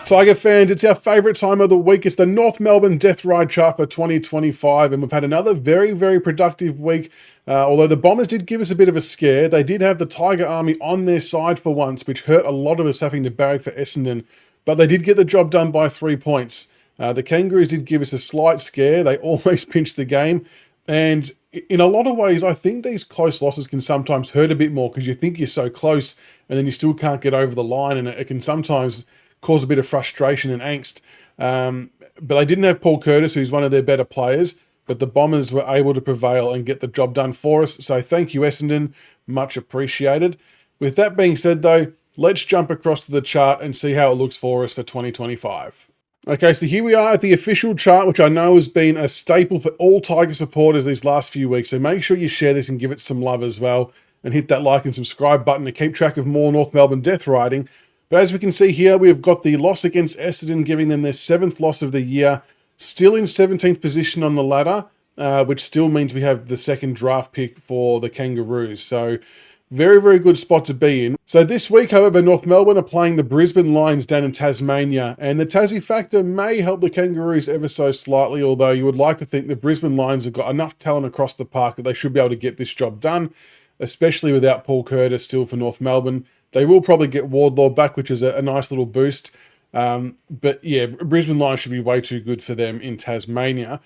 Tiger fans, it's our favourite time of the week. It's the North Melbourne Deathride chart for 2025, and we've had another very, very productive week. Although the Bombers did give us a bit of a scare, they did have the Tiger Army on their side for once, which hurt a lot of us having to barrack for Essendon, but they did get the job done by 3 points. The Kangaroos did give us a slight scare. They almost pinched the game, and in a lot of ways, I think these close losses can sometimes hurt a bit more because you think you're so close, and then you still can't get over the line, and it can sometimes cause a bit of frustration and angst. But they didn't have Paul Curtis, who's one of their better players, but the Bombers were able to prevail and get the job done for us. So thank you, Essendon. Much appreciated. With that being said, though, let's jump across to the chart and see how it looks for us for 2025. Okay, so here we are at the official chart, which I know has been a staple for all Tiger supporters these last few weeks. So make sure you share this and give it some love as well, and hit that like and subscribe button to keep track of more North Melbourne death riding. But as we can see here, we've got the loss against Essendon, giving them their 7th loss of the year. Still in 17th position on the ladder, which still means we have the second draft pick for the Kangaroos. So very, very good spot to be in. So this week, however, North Melbourne are playing the Brisbane Lions down in Tasmania. And the Tassie factor may help the Kangaroos ever so slightly, although you would like to think the Brisbane Lions have got enough talent across the park that they should be able to get this job done, especially without Paul Curtis still for North Melbourne. They will probably get Wardlaw back, which is a nice little boost. But yeah, Brisbane Lions should be way too good for them in Tasmania.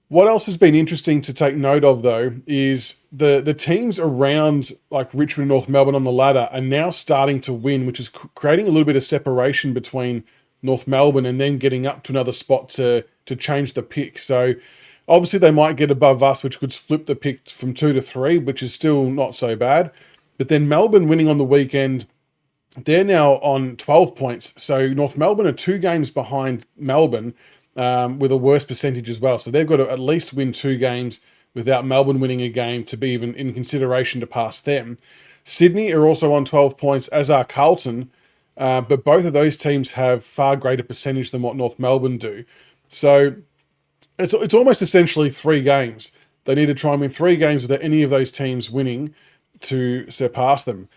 What else has been interesting to take note of, though, is the teams around like Richmond and North Melbourne on the ladder are now starting to win, which is creating a little bit of separation between North Melbourne and then getting up to another spot to change the pick. So obviously they might get above us, which could flip the pick from 2 to 3, which is still not so bad. But then Melbourne winning on the weekend, they're now on 12 points. So North Melbourne are 2 games behind Melbourne with a worse percentage as well. So they've got to at least win 2 games without Melbourne winning a game to be even in consideration to pass them. Sydney are also on 12 points, as are Carlton. But both of those teams have far greater percentage than what North Melbourne do. So it's almost essentially 3 games. They need to try and win 3 games without any of those teams winning to surpass them.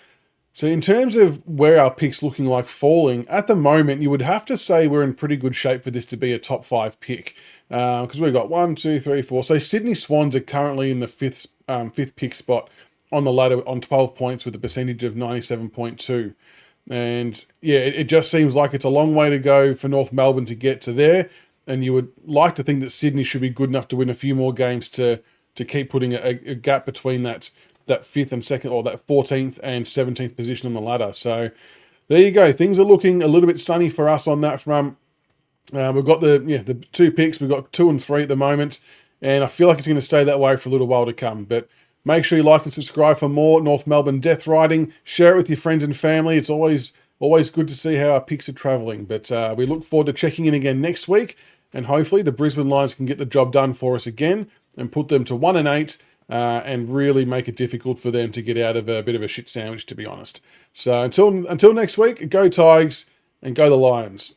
So in terms of where our pick's looking like falling, at the moment, you would have to say we're in pretty good shape for this to be a top 5 pick. Because we've got 1, 2, 3, 4. So Sydney Swans are currently in the fifth pick spot on the ladder on 12 points with a percentage of 97.2. And yeah, it just seems like it's a long way to go for North Melbourne to get to there. And you would like to think that Sydney should be good enough to win a few more games to keep putting a gap between that 5th and 2nd, or that 14th and 17th position on the ladder. So there you go. Things are looking a little bit sunny for us on that front. We've got the 2 picks. We've got 2 and 3 at the moment, and I feel like it's going to stay that way for a little while to come. But make sure you like and subscribe for more North Melbourne death riding. Share it with your friends and family. It's always good to see how our picks are travelling. But we look forward to checking in again next week, and hopefully the Brisbane Lions can get the job done for us again and put them to 1 and 8. And really make it difficult for them to get out of a bit of a shit sandwich, to be honest. So until next week, go Tigers and go the Lions.